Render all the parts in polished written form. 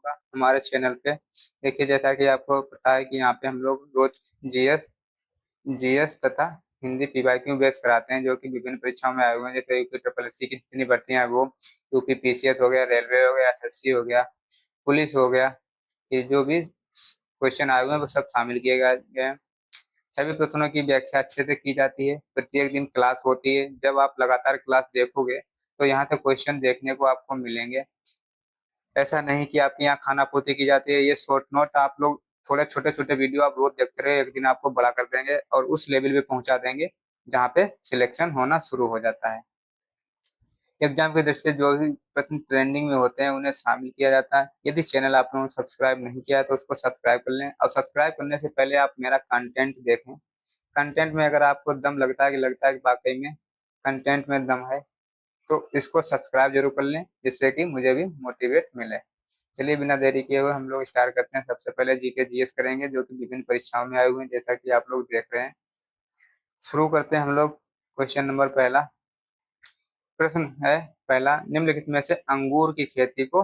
का हमारे चैनल पे। देखिए, जैसा कि आपको पता है कि यहाँ पे हम लोग रोज जीएस जीएस तथा हिंदी पीवाईक्यू बेस कराते हैं, जो कि विभिन्न परीक्षाओं में आए हुए हैं। जैसे यूपी ट्रिपल एससी की जितनी भर्तियां हैं वो, यूपी पीसीएस हो गया, रेलवे हो गया, एसएससी हो गया, पुलिस हो गया, ये जो भी क्वेश्चन आए हुए हैं वो सब शामिल किए गए हैं। सभी प्रश्नों की व्याख्या अच्छे से की जाती है। प्रत्येक दिन क्लास होती है। जब आप लगातार क्लास देखोगे तो यहाँ से क्वेश्चन देखने को आपको मिलेंगे। ऐसा नहीं कि आपके यहाँ खाना पूर्ति की जाती है। ये शॉर्ट नोट आप लोग थोड़े छोटे-छोटे वीडियो आप रोज देखते रहे, एक दिन आपको बड़ा कर देंगे और उस लेवल पे पहुंचा देंगे जहाँ पे सिलेक्शन होना शुरू हो जाता है। एग्जाम की दृष्टि से जो भी प्रश्न ट्रेंडिंग में होते हैं उन्हें शामिल किया जाता है। यदि चैनल आप लोगों ने सब्सक्राइब नहीं किया है तो उसको सब्सक्राइब कर लें, और सब्सक्राइब करने से पहले आप मेरा कंटेंट देखें। कंटेंट में अगर आपको दम लगता है कि वाकई में कंटेंट में दम है, तो इसको सब्सक्राइब जरूर कर लें, जिससे कि मुझे भी मोटिवेट मिले। चलिए, बिना देरी किए हुए हम लोग स्टार्ट करते हैं। सबसे पहले जीके जीएस करेंगे, जो कि विभिन्न परीक्षाओं में आए हुए हैं, जैसा कि आप लोग देख रहे हैं। शुरू करते हैं हम लोग। क्वेश्चन नंबर पहला प्रश्न है, पहला, निम्नलिखित में से अंगूर की खेती को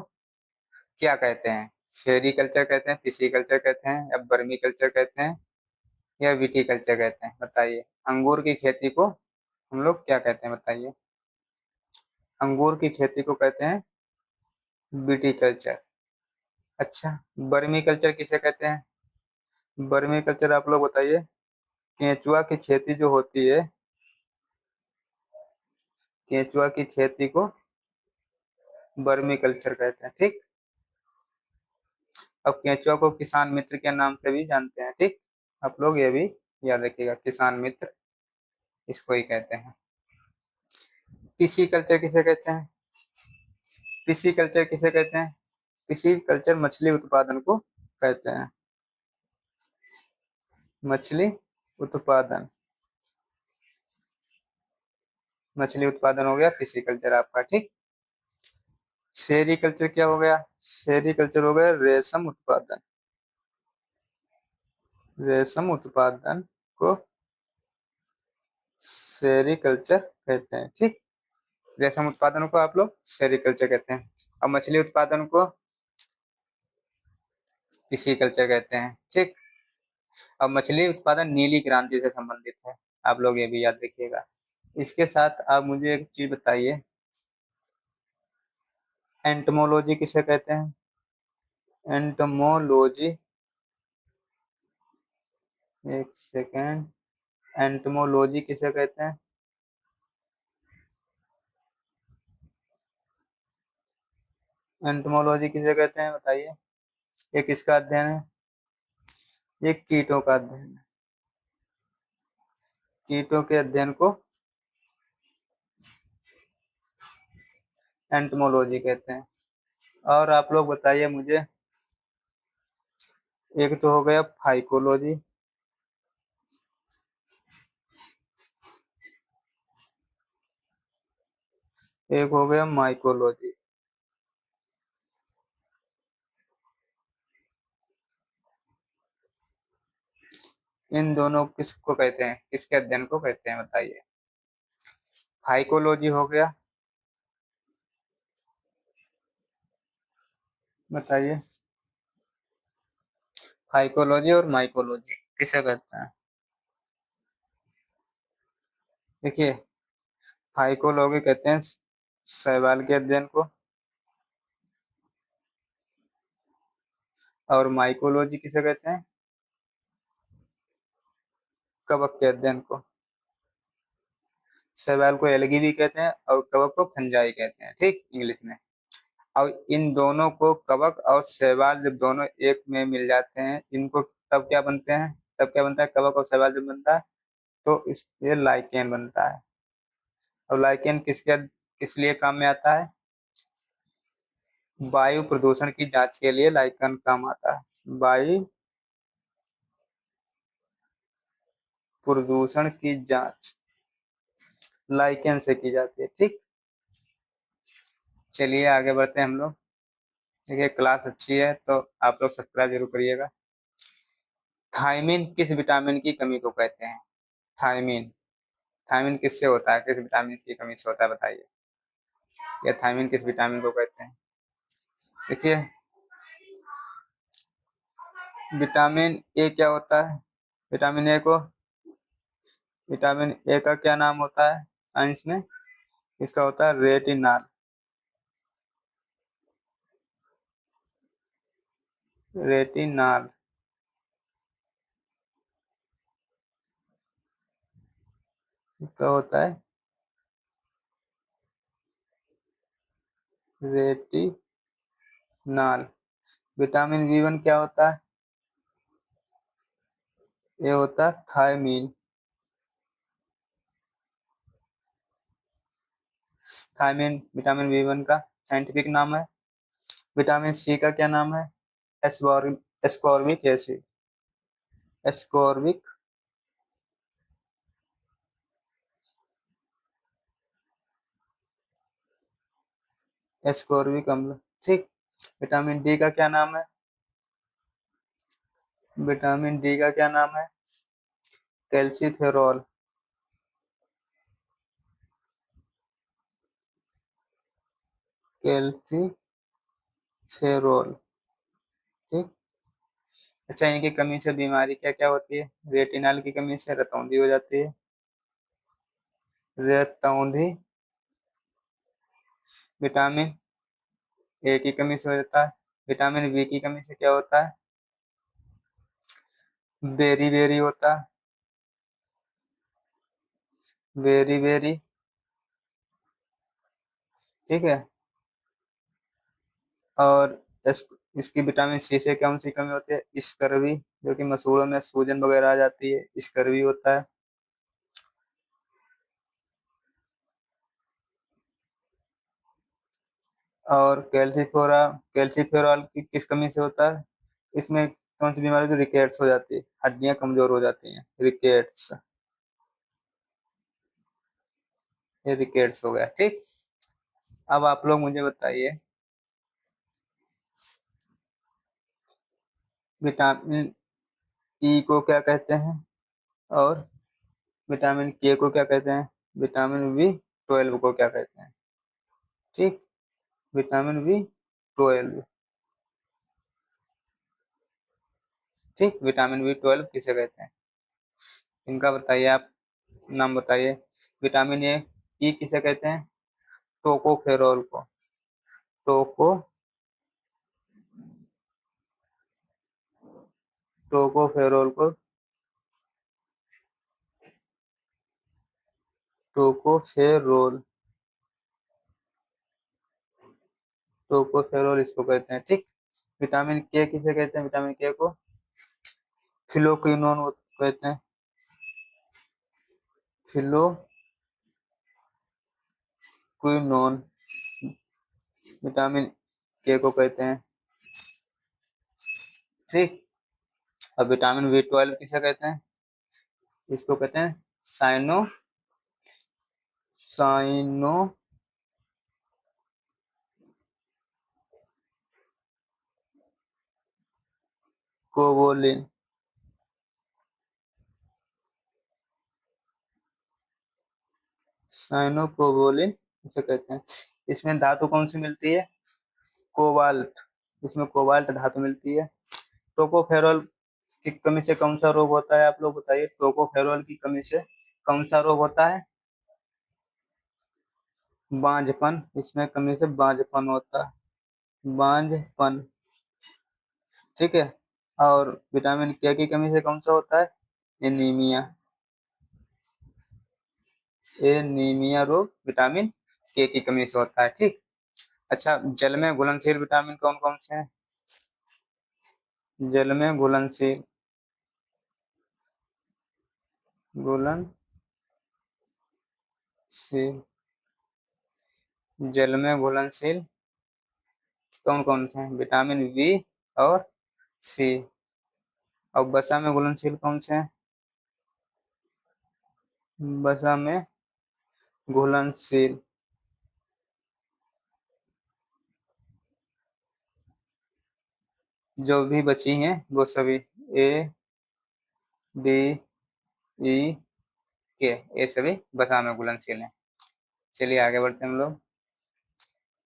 क्या कहते हैं? सेरीकल्चर कहते हैं, पिसीकल्चर कहते हैं, या बर्मी कल्चर कहते हैं, या विटीकल्चर कहते हैं? बताइए, अंगूर की खेती को हम लोग क्या कहते हैं? बताइए। अंगूर की खेती को कहते हैं विटीकल्चर। अच्छा, बर्मी कल्चर किसे कहते हैं? बर्मी कल्चर आप लोग बताइए। केंचुआ की खेती जो होती है, केंचुआ की खेती को बर्मी कल्चर कहते हैं। ठीक, अब केंचुआ को किसान मित्र के नाम से भी जानते हैं। ठीक, आप लोग ये भी याद रखिएगा, किसान मित्र इसको ही कहते हैं। पीसी कल्चर किसे कहते हैं? पीसी कल्चर किसे कहते हैं? पीसी कल्चर मछली उत्पादन को कहते हैं। मछली उत्पादन, मछली उत्पादन हो गया पीसी कल्चर आपका। ठीक, सेरीकल्चर क्या हो गया? सेरीकल्चर हो गया रेशम उत्पादन। रेशम उत्पादन को सेरीकल्चर कहते हैं। ठीक, रेशम उत्पादन को आप लोग सेरीकल्चर कहते हैं, और मछली उत्पादन को पिसीकल्चर कहते हैं। ठीक, अब मछली उत्पादन नीली क्रांति से संबंधित है, आप लोग ये भी याद रखिएगा। इसके साथ आप मुझे एक चीज बताइए, एंटमोलॉजी किसे कहते हैं? एंटमोलॉजी, एक सेकेंड, एंटमोलॉजी किसे कहते हैं? एंटमोलॉजी किसे कहते हैं बताइए। ये किसका अध्ययन है? ये कीटों का अध्ययन है। कीटों के अध्ययन को एंटमोलॉजी कहते हैं। और आप लोग बताइए मुझे, एक तो हो गया फाइकोलॉजी, एक हो गया माइकोलॉजी। इन दोनों किसको कहते हैं? किसके अध्ययन को कहते हैं बताइए। फाइकोलॉजी हो गया, बताइए। फाइकोलॉजी और माइकोलॉजी किसे कहते हैं? देखिए, फाइकोलॉजी कहते हैं शैवाल के अध्ययन को, और माइकोलॉजी किसे कहते हैं? कवक के अध्ययन को। शैवाल को एल्गी भी कहते हैं और कवक को फंजाई कहते हैं। ठीक, इंग्लिश में। और इन दोनों को, कवक और शैवाल जब दोनों एक में मिल जाते हैं, इनको तब क्या बनते हैं? तब क्या बनता है? कवक और शैवाल जब बनता है तो इस ये लाइकेन बनता है। और लाइकेन किस लिए काम में आता है? वायु प्रदूषण की जांच के लिए लाइकेन काम आता है। वायु प्रदूषण की जांच लाइकेन से की जाती है। ठीक, चलिए आगे बढ़ते हैं हम लोग। देखिए, क्लास अच्छी है तो आप लोग सब्सक्राइब जरूर करिएगा। थायमिन किस विटामिन की कमी को कहते हैं? थायमिन, थायमिन किससे होता है? किस विटामिन की कमी से होता है बताइए। या थायमिन किस विटामिन को कहते हैं? देखिए, विटामिन ए क्या होता है? विटामिन ए को विटामिन ए का क्या नाम होता है साइंस में? इसका होता है रेटिनॉल। रेटिनॉल। इसका होता है रेटिनॉल। विटामिन बी 1 क्या होता है? ये होता है थायमीन। थायमीन विटामिन बी 1 का साइंटिफिक नाम है। विटामिन सी का क्या नाम है? Ascorbic acid. एस्कॉर्बिक एस्कॉर्बिक अम्ल। ठीक। विटामिन डी का क्या नाम है? विटामिन डी का क्या नाम है? कैल्सीफेरॉल। कैल्सीफेरॉल। ठीक। अच्छा, इनकी कमी से बीमारी क्या क्या होती है? रेटिनॉल की कमी से रतौंधी हो जाती है। रतौंधी। विटामिन ए की कमी से हो जाता है। विटामिन बी की कमी से क्या होता है? बेरी बेरी होता है। Beriberi. ठीक है। और इसकी विटामिन सी से कौन सी कमी होती है? स्कर्वी, जो कि मसूड़ों में सूजन वगैरह आ जाती है, स्कर्वी होता है। और कैल्सीफेरॉल की किस कमी से होता है? इसमें कौन सी बीमारी? तो रिकेट्स हो जाती है, हड्डियां कमजोर हो जाती हैं, रिकेट्स। ये रिकेट्स हो गया। ठीक। अब आप लोग मुझे बताइए, विटामिन ई को क्या कहते हैं? और विटामिन के को क्या कहते हैं? विटामिन बी 12 को क्या कहते हैं? ठीक। Vitamin B 12। ठीक। विटामिन बी 12 किसे कहते हैं? इनका बताइए आप, नाम बताइए। विटामिन ई किसे कहते हैं? टोकोफेरोल को। टोको टोकोफेरोल को टोकोफेरोल टोकोफेरोल इसको कहते हैं। ठीक। विटामिन के किसे कहते हैं? विटामिन के को फिलोक्विनोन कहते हैं। फिलोक्विनोन विटामिन के को कहते हैं। ठीक। अब विटामिन बी 12 किसे कहते हैं? इसको कहते हैं साइनो कोवोलिन। साइनोकोवोलिन इसे कहते हैं। इसमें धातु कौन सी मिलती है? कोबाल्ट। इसमें कोबाल्ट धातु मिलती है। टोकोफेरोल की कमी से कौन सा रोग होता है? आप लोग बताइए, टोकोफेरोल की कमी से कौन सा रोग होता है? बांझपन। इसमें कमी से बांझपन होता है। बांझपन। ठीक है। और विटामिन के की कमी से कौन सा होता है? एनीमिया। एनीमिया रोग विटामिन के की कमी से होता है। ठीक। अच्छा, जल में घुलनशील विटामिन कौन कौन से हैं? जल में घुलनशील जल में घुलनशील कौन कौन से हैं? विटामिन बी और सी। और वसा में घुलनशील कौन से हैं? वसा में घुलनशील जो भी बची हैं वो सभी ए, डी, ई, के, ये सभी वसा में घुलनशील हैं। चलिए आगे बढ़ते हैं हम लोग।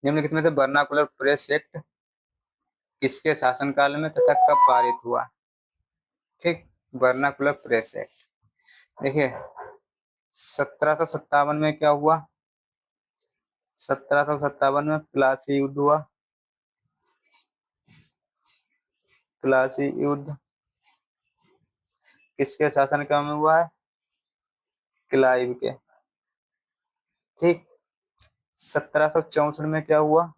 निम्नलिखित में से वर्नाकुलर प्रेस एक्ट किसके शासनकाल में तथा कब पारित हुआ? ठीक, वर्नाकुलर प्रेस एक्ट। देखिए 1757 में क्या हुआ, 1757 में प्लासी युद्ध हुआ। प्लासी युद्ध किसके शासनकाल में हुआ है, क्लाइव के। ठीक, 1764 में क्या हुआ,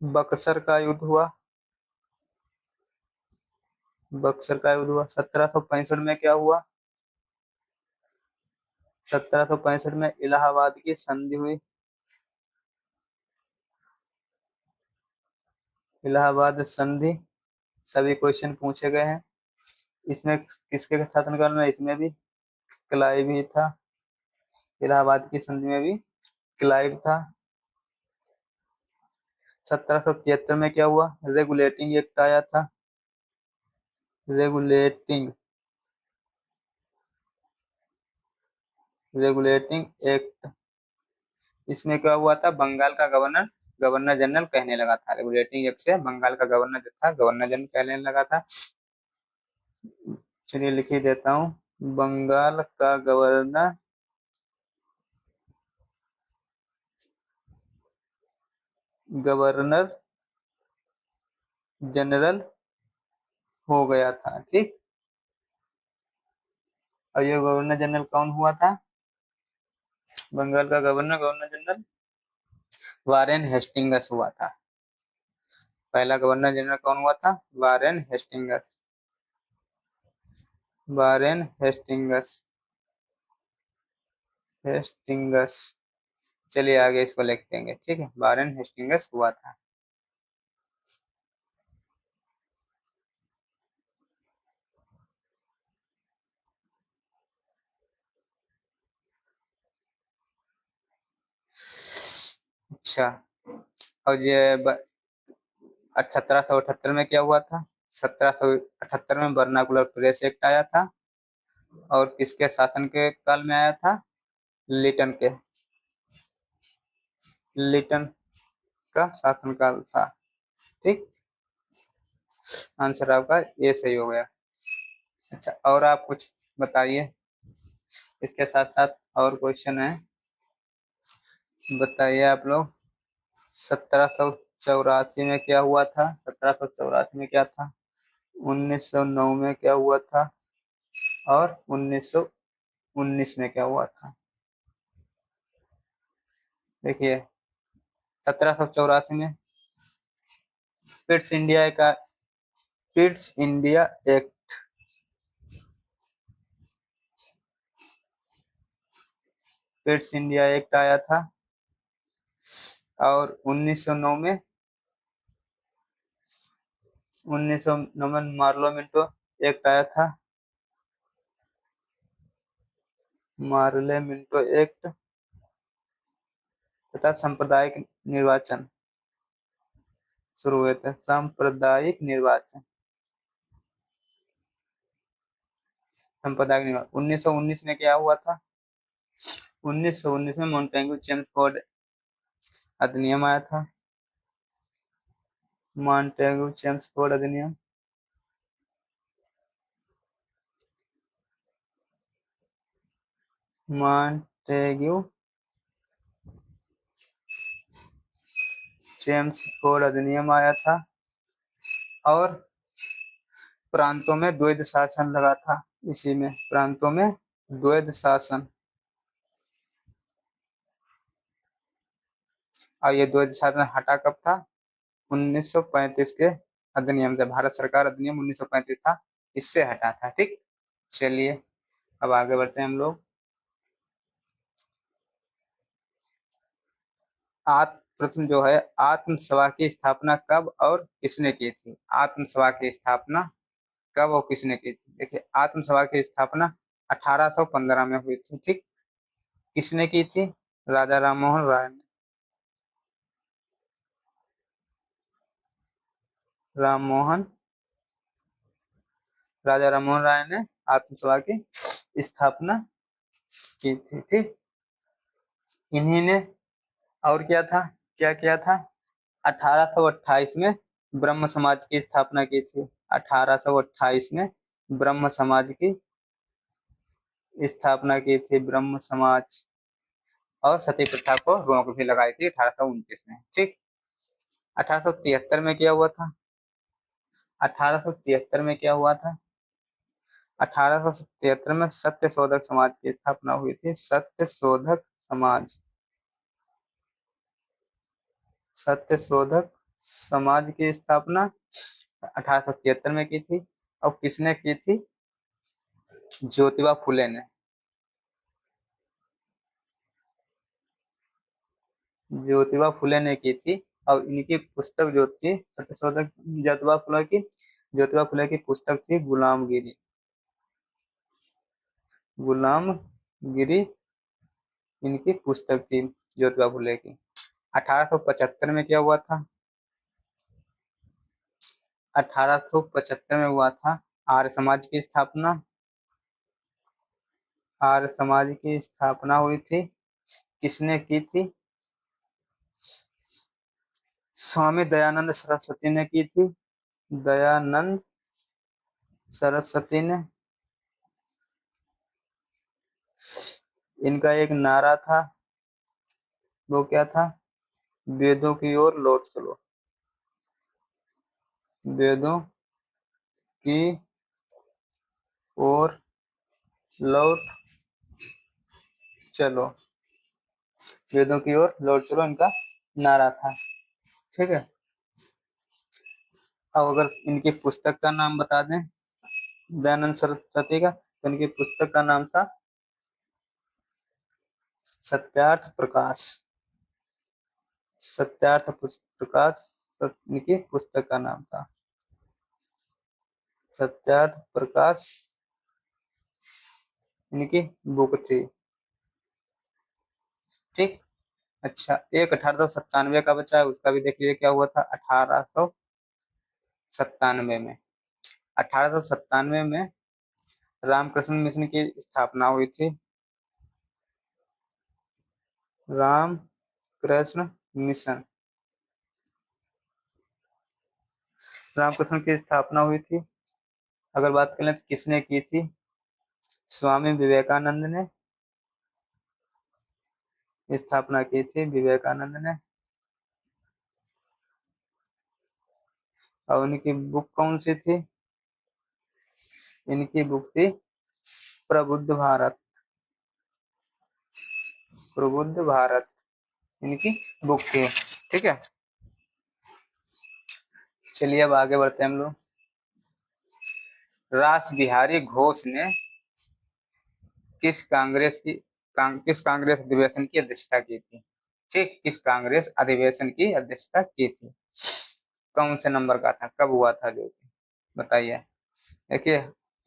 बक्सर का युद्ध हुआ। बक्सर का युद्ध हुआ। 1765 में क्या हुआ, 1765 में इलाहाबाद की संधि हुई। इलाहाबाद संधि सभी क्वेश्चन पूछे गए हैं। इसमें किसके शासनकाल में, इसमें भी क्लाइव ही था। इलाहाबाद की संधि में भी क्लाइव था। 1773 में क्या हुआ, रेगुलेटिंग एक्ट आया था। रेगुलेटिंग एक्ट, इसमें क्या हुआ था, बंगाल का गवर्नर गवर्नर जनरल कहने लगा था। रेगुलेटिंग एक्ट से बंगाल का गवर्नर जो था, गवर्नर जनरल कहने लगा था। चलिए लिख ही देता हूँ, बंगाल का गवर्नर गवर्नर जनरल हो गया था। ठीक, और ये गवर्नर जनरल कौन हुआ था, बंगाल का गवर्नर जनरल वारेन हेस्टिंग्स हुआ था। पहला गवर्नर जनरल कौन हुआ था, वारेन हेस्टिंग्स। Warren Hastings. चलिए आगे इसको लिख देंगे। ठीक है, वारेन हेस्टिंग्स हुआ था। अच्छा, और ये 1778 में क्या हुआ था, 1778 में वर्नाकुलर प्रेस एक्ट आया था। और किसके शासन के काल में आया था, लिटन के। लिटन का शासनकाल था। ठीक, आंसर आपका ये सही हो गया। अच्छा, और आप कुछ बताइए, इसके साथ साथ और क्वेश्चन है, बताइए आप लोग। 1784 में क्या हुआ था, 1784 में क्या था, 1909 में क्या हुआ था, और 1919 में क्या हुआ था। देखिए 1784 में पिट्स इंडिया का Pitt's India act, Pitt's India act आया था। और 1909 में मार्लोमेंटो एक्ट आया था। मार्लेमेंटो एक्ट तथा सांप्रदायिक निर्वाचन शुरू हुए थे। सांप्रदायिक निर्वाचन, सांप्रदायिक निर्वाचन 1919 में क्या हुआ था, 1919 में मॉन्टेग्यू चेम्सफोर्ड अधिनियम आया था। मॉन्टेग्यू चेम्सफोर्ड अधिनियम। मॉन्टेग्यू चेम्सफोर्ड अधिनियम आया था। और प्रांतों में द्वैध शासन लगा था। इसी में प्रांतों में द्वैध शासन, और ये द्वैध शासन हटा कब था, 1935 के अधिनियम से। भारत सरकार अधिनियम 1935 था, इससे हटा था। ठीक, चलिए अब आगे बढ़ते हैं हम लोग। प्रश्न जो है, आत्म सभा की स्थापना कब और किसने की थी। आत्म सभा की स्थापना कब और किसने की थी। देखिए आत्म सभा की स्थापना 1815 में हुई थी। ठीक, किसने की थी, राजा राम मोहन राय ने। राजा राम मोहन राय ने आत्म सभा की स्थापना की थी। ठीक, इन्हीं ने और क्या किया था, 1828 में ब्रह्म समाज की स्थापना की थी। 1828 में ब्रह्म समाज की स्थापना की थी, ब्रह्म समाज। और सती प्रथा को रोक भी लगाई थी 1829 में। ठीक। 1873 में क्या हुआ था? 1873 में क्या हुआ था? 1873 में सत्य शोधक समाज की स्थापना हुई थी। सत्य शोधक समाज, सत्य शोधक समाज की स्थापना 1873 में की थी। और किसने की थी? ज्योतिबा फुले ने। ज्योतिबा फुले ने की थी। और इनकी पुस्तक जो थी सत्यशोधक ज्योतिबा फुले की पुस्तक थी गुलामगिरी। गुलामगिरी इनकी पुस्तक थी ज्योतिबा फुले की। 1875 में क्या हुआ था? 1875 में हुआ था आर्य समाज की स्थापना। आर्य समाज की स्थापना हुई थी। किसने की थी? स्वामी दयानंद सरस्वती ने की थी। दयानंद सरस्वती ने। इनका एक नारा था, वो क्या था? वेदों की ओर लौट चलो। वेदों की ओर लौट चलो। वेदों की ओर लौट चलो इनका नारा था। ठीक है। अब अगर इनकी पुस्तक का नाम बता दें दयानंद सरस्वती का, तो इनकी पुस्तक का नाम था सत्यार्थ प्रकाश। सत्यार्थ प्रकाश इनकी पुस्तक का नाम था। सत्यार्थ प्रकाश इनकी बुक थी। ठीक। अच्छा, एक 1897 का बचा है, उसका भी देखिए क्या हुआ था 1897 में। 1897 में रामकृष्ण मिशन की स्थापना हुई थी। रामकृष्ण मिशन, रामकृष्ण की स्थापना हुई थी। अगर बात करें तो किसने की थी? स्वामी विवेकानंद ने स्थापना की थी, विवेकानंद ने। और उनकी बुक कौन सी थी? इनकी बुक थी प्रबुद्ध भारत। प्रबुद्ध भारत इनकी बुक थी। ठीक है। चलिए अब आगे बढ़ते हैं हम लोग। रास बिहारी घोष ने किस कांग्रेस अधिवेशन की अध्यक्षता की थी? ठीक, किस कांग्रेस अधिवेशन की अध्यक्षता की थी? कौन से नंबर का था? कब हुआ था? जो बताइए। देखिए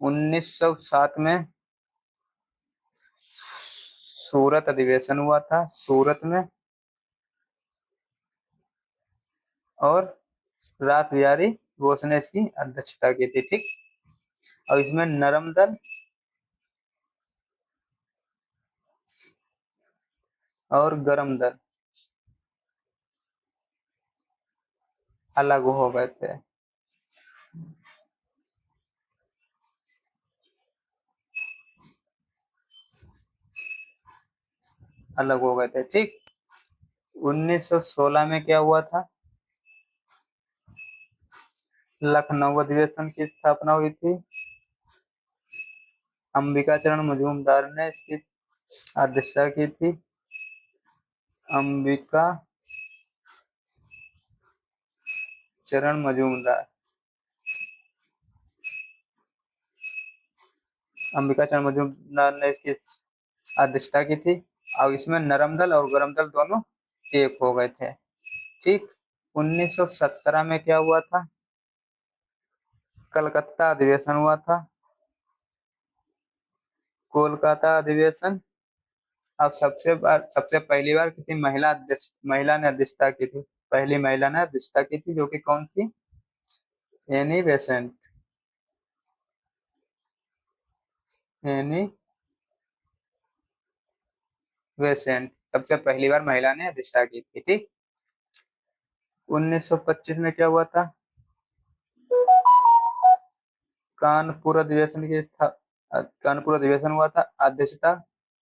1907 में सूरत अधिवेशन हुआ था, सूरत में। और रास बिहारी घोष ने इसकी अध्यक्षता की थी। ठीक। और इसमें नरम दल और गरम दल अलग हो गए थे। अलग हो गए थे। ठीक। 1916 में क्या हुआ था? लखनऊ अधिवेशन की स्थापना हुई थी। अंबिका चरण मजूमदार ने इसकी अध्यक्षता की थी। अंबिका चरण मजूमदार। अंबिका चरण मजूमदार ने इसकी अध्यक्षता की थी। और इसमें नरम दल और गरम दल दोनों एक हो गए थे। ठीक। 1917 में क्या हुआ था? कलकत्ता अधिवेशन हुआ था। कोलकाता अधिवेशन। अब सबसे पहली बार किसी महिला ने अध्यक्षता की थी। पहली महिला ने अध्यक्षता की थी, जो कि कौन थी? Annie Besant. एनी बेसेंट सबसे पहली बार महिला ने अध्यक्षता की थी। ठीक। 1925 में क्या हुआ था? कानपुर अधिवेशन हुआ था। अध्यक्षता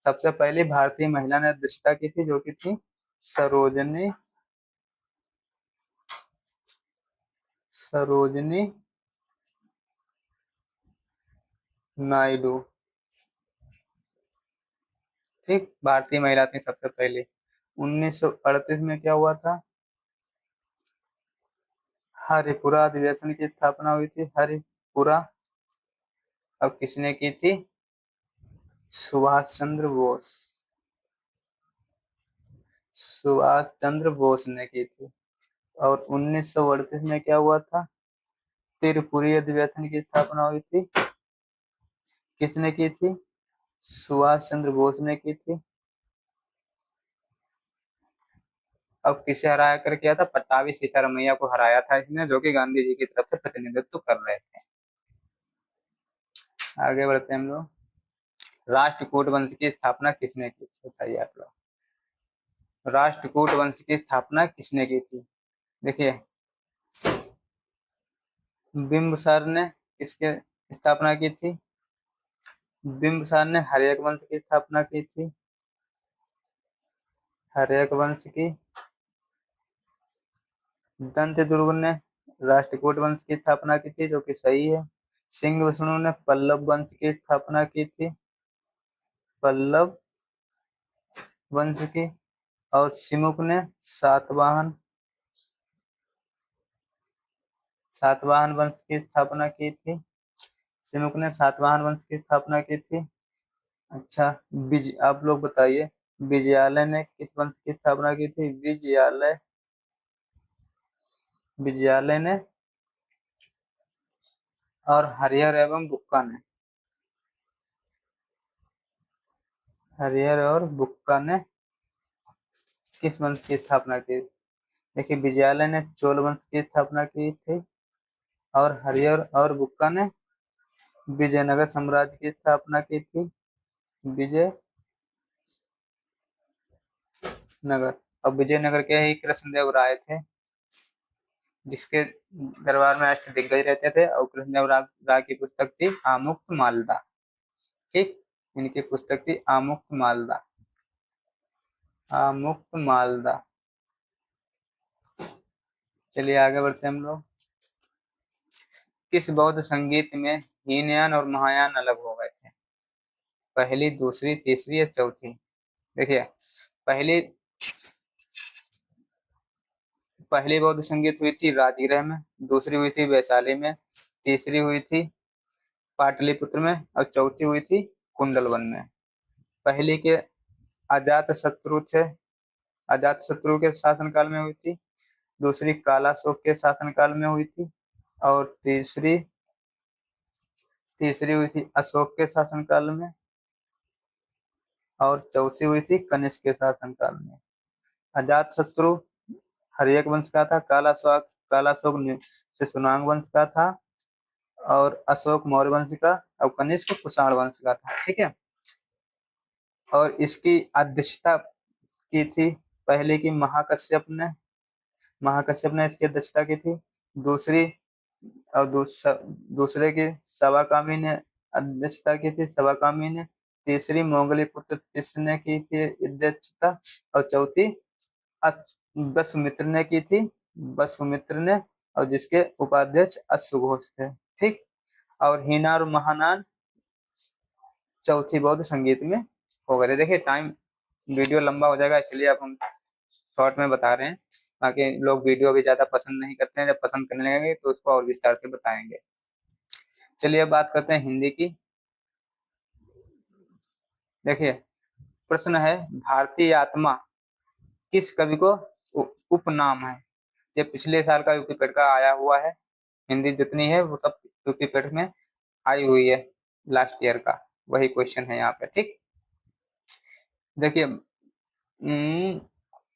सबसे पहली भारतीय महिला ने अध्यक्षता की थी, जो कि थी सरोजनी सरोजनी नायडू। ठीक, भारतीय महिला थी सबसे पहले। 1938 में क्या हुआ था? हरिपुरा अधिवेशन की स्थापना हुई थी। हरिपुरा। अब किसने की थी? सुभाष चंद्र बोस। सुभाष चंद्र बोस ने की थी। और 1938 में क्या हुआ था? त्रिपुरी अधिवेशन की स्थापना हुई थी। किसने की थी? सुभाष चंद्र बोस ने की थी। अब किसे हराया कर किया था? पट्टाभी सीतारमैया को हराया था इसने, जो कि गांधी जी की तरफ से प्रतिनिधित्व कर रहे थे। आगे बढ़ते हैं हम लोग। राष्ट्रकूट वंश की स्थापना किसने की थी? बताइए आप लोग। राष्ट्रकूट वंश की स्थापना किसने की थी? देखिए, बिंबिसार ने किसके स्थापना की थी? बिंबिसार ने हर्यक वंश की स्थापना की थी। हर्यक वंश की। दंतेदुर्ग ने राष्ट्रकूट वंश की स्थापना की थी, जो कि सही है। सिंह विष्णु ने पल्लव वंश की स्थापना की थी। पल्लव वंश की। और सिमुक ने सातवाहन वंश की स्थापना की थी। सिमुक ने सातवाहन वंश की स्थापना की थी। अच्छा, आप लोग बताइए, विजयालय ने किस वंश की स्थापना की थी? विजयालय ने। और हरिहर एवं बुक्का ने। हरिहर और बुक्का ने किस वंश की स्थापना की? देखिए, विजयालय ने चोल वंश की स्थापना की थी। और हरिहर और बुक्का ने विजयनगर साम्राज्य की स्थापना की थी। विजयनगर। अब विजयनगर के ही कृष्णदेव राय थे, जिसके दरबार में अष्टदिग्गज रहते थे। और कृष्णदेव राय की पुस्तक थी आमुक्त मालदा। ठीक, इनकी पुस्तक थी आमुक्त मालदा। आमुक्त मालदा। चलिए आगे बढ़ते हैं हम लोग। किस बौद्ध संगीत में हीनयान और महायान अलग हो गए थे? पहली, दूसरी, तीसरी या चौथी? देखिए, पहली पहली बौद्ध संगीत हुई थी राजगृह में। दूसरी हुई थी वैशाली में। तीसरी हुई थी पाटलिपुत्र में। और चौथी हुई थी कुंडलवन में। पहली के अजात शत्रु थे। अजात शत्रु के शासनकाल में हुई थी। दूसरी कालाशोक के शासनकाल में हुई थी। और तीसरी तीसरी हुई थी अशोक के शासनकाल में। और चौथी हुई थी कनिष्क के शासनकाल में। अजात शत्रु हर्यक वंश का था। कालाशोक शिशुनाग वंश का था। और अशोक मौर्य वंश का। और कनिष्क कुषाण वंश का था। ठीक है। और इसकी अध्यक्षता की थी पहले की महाकश्यप ने इसकी अध्यक्षता की थी। दूसरी और दूसरे की सवाकामी ने अध्यक्षता की थी। सवाकामी ने। तीसरी मोंगली पुत्र तिस ने की थी अध्यक्षता। और चौथी वसुमित्र ने की थी। वसुमित्र ने। और जिसके उपाध्यक्ष अश्वघोष थे। ठीक। और हीना और महानान चौथी बौद्ध संगीत में हो गए। देखिए, टाइम वीडियो लंबा हो जाएगा, इसलिए अब हम शॉर्ट में बता रहे हैं। बाकी लोग वीडियो भी ज्यादा पसंद नहीं करते हैं। जब पसंद करने लगेंगे तो उसको और विस्तार से बताएंगे। चलिए अब बात करते हैं हिंदी की। देखिए, प्रश्न है, भारतीय आत्मा किस कवि को उपनाम है? ये पिछले साल का यूपी पेट का आया हुआ है। हिंदी जितनी है वो सब यूपी पेट में आई हुई है। लास्ट ईयर का वही क्वेश्चन है यहाँ पे। ठीक। देखिए,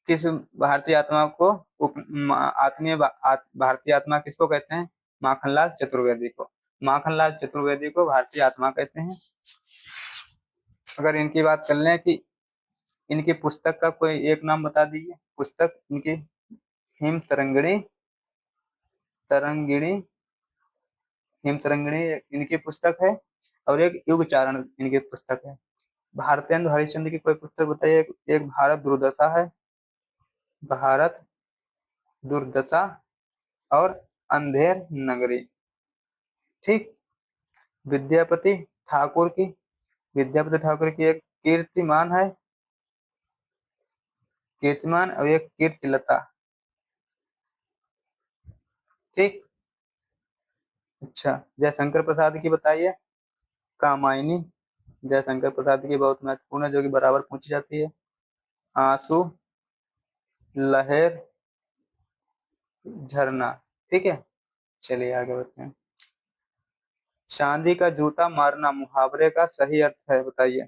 किस भारतीय आत्मा को भारतीय आत्मा किसको कहते हैं? माखनलाल चतुर्वेदी को। माखनलाल चतुर्वेदी को भारतीय आत्मा कहते हैं। अगर इनकी बात कर लें कि इनकी पुस्तक का कोई एक नाम बता दीजिए। पुस्तक इनकी हिम तरंगिणी तरंगिणी हिमतरंगिणी इनकी पुस्तक है, और एक युगचारण इनकी पुस्तक है। भारतेंदु हरिश्चंद्र की कोई पुस्तक बताइए। एक भारत दुर्दशा है, भारत दुर्दशा, और अंधेर नगरी। ठीक। विद्यापति ठाकुर की, विद्यापति ठाकुर की एक कीर्तिमान है, कीर्तिमान, और एक कीर्तिलता। ठीक। अच्छा, जयशंकर प्रसाद की बताइए। कामायनी, जयशंकर प्रसाद की बहुत महत्वपूर्ण है, जो कि बराबर पूछी जाती है। आंसू, लहर, झरना। ठीक है, चलिए आगे बढ़ते हैं। चांदी का जूता मारना मुहावरे का सही अर्थ है, बताइए।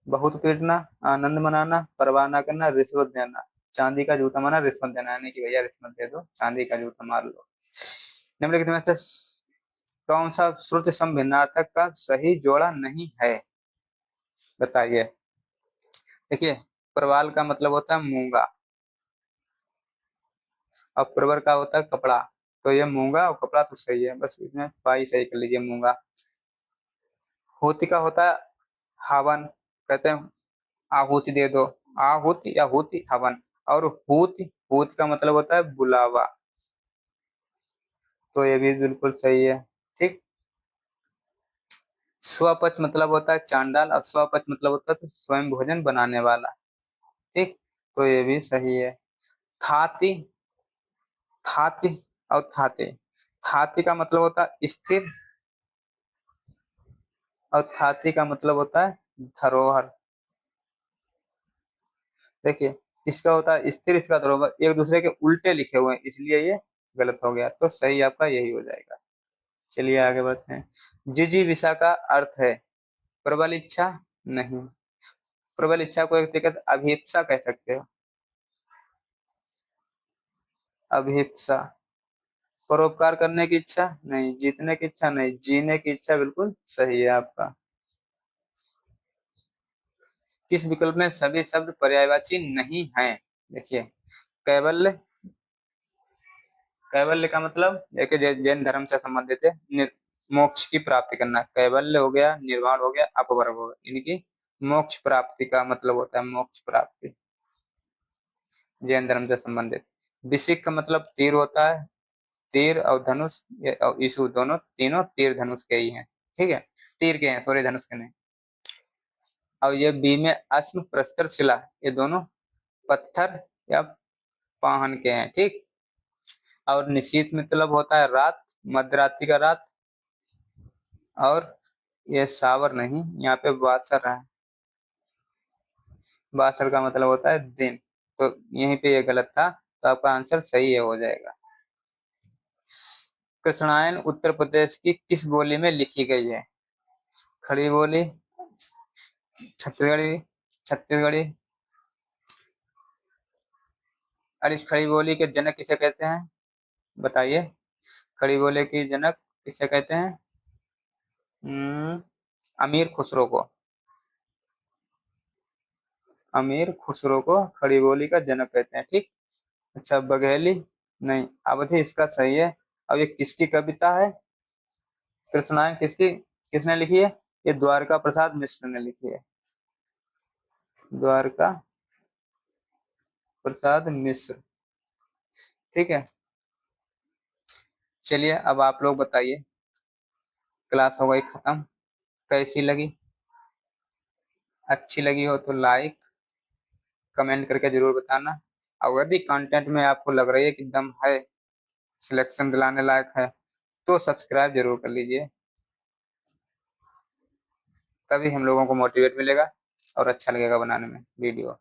बहुत पीटना, आनंद मनाना, परवाह ना करना, रिश्वत देना। चांदी का जूता मारना रिश्वत देना, यानी कि भैया रिश्वत दे दो, चांदी का जूता मार लो। निम्नलिखित में से कौन सा श्रुति समभिन्नार्थक का सही जोड़ा नहीं है, बताइए। देखिए, प्रवाल का मतलब होता है मूंगा, और प्रवर का होता है कपड़ा। तो ये मूंगा और कपड़ा तो सही है, बस इसमें पाई सही कर लीजिए, मूंगा। होती का होता है हवन, कहते हैं आहुति दे दो, आहुति या होती हवन। और हूत, हूत का मतलब होता है बुलावा, तो ये भी बिल्कुल सही है। ठीक। स्वपच मतलब होता है चांडाल, और स्वपच मतलब होता है स्वयं भोजन बनाने वाला। ठीक, तो ये भी सही है। थाती, थाती और थाते, थाती का मतलब होता है स्थिर, और थाती का मतलब होता है धरोहर। देखिए, इसका होता है स्थिर, इसका धरोहर, एक दूसरे के उल्टे लिखे हुए हैं, इसलिए ये गलत हो गया, तो सही आपका यही हो जाएगा। चलिए आगे बढ़ते हैं। जिजीविषा का अर्थ है प्रबल इच्छा नहीं, प्रबल इच्छा को एक तरीके से अभिप्सा कह सकते हो, अभिप्सा। परोपकार करने की इच्छा नहीं, जीतने की इच्छा नहीं, जीने की इच्छा, बिल्कुल सही है आपका। किस विकल्प में सभी शब्द पर्यायवाची नहीं है, देखिए। कैवल्य, कैवल्य का मतलब देखिए जैन धर्म से संबंधित है, मोक्ष की प्राप्ति करना। कैवल्य हो गया, निर्वाण हो गया, अपवर्ग हो गया, इनकी मोक्ष प्राप्ति का मतलब होता है मोक्ष प्राप्ति, जैन धर्म से संबंधित। विशिक का मतलब तीर होता है, तीर और धनुष, और यीशु दोनों तीनों तीर धनुष के ही हैं। ठीक है, तीर के हैं, सॉरी धनुष के नहीं। और ये बी में अश्म प्रस्तर शिला, ये दोनों पत्थर या पाहन के हैं। ठीक। और निशीथ मतलब होता है रात, मध्यरात्रि का रात। और ये सावर नहीं, यहाँ पे बासर है, बासर का मतलब होता है दिन, तो यहीं पे ये गलत था, तो आपका आंसर सही है, हो जाएगा। कृष्णायन उत्तर प्रदेश की किस बोली में लिखी गई है, खड़ी बोली, छत्तीसगढ़ी, छत्तीसगढ़ी। और इस खड़ी बोली के जनक किसे कहते हैं, बताइए। खड़ी बोली की जनक किसे कहते हैं? अमीर खुसरो को, अमीर खुसरो को खड़ी बोली का जनक कहते हैं। ठीक। अच्छा, बघेली नहीं, अवधि इसका सही है। अब ये किसकी कविता है, कृष्णायन किसकी, किसने लिखी है? ये द्वारका प्रसाद मिश्र ने लिखी है, द्वारका प्रसाद मिश्र। ठीक है, चलिए अब आप लोग बताइए, क्लास हो गई खत्म, कैसी लगी? अच्छी लगी हो तो लाइक कमेंट करके जरूर बताना, और यदि कंटेंट में आपको लग रही है कि दम है, सिलेक्शन दिलाने लायक है, तो सब्सक्राइब जरूर कर लीजिए, तभी हम लोगों को मोटिवेट मिलेगा और अच्छा लगेगा बनाने में वीडियो।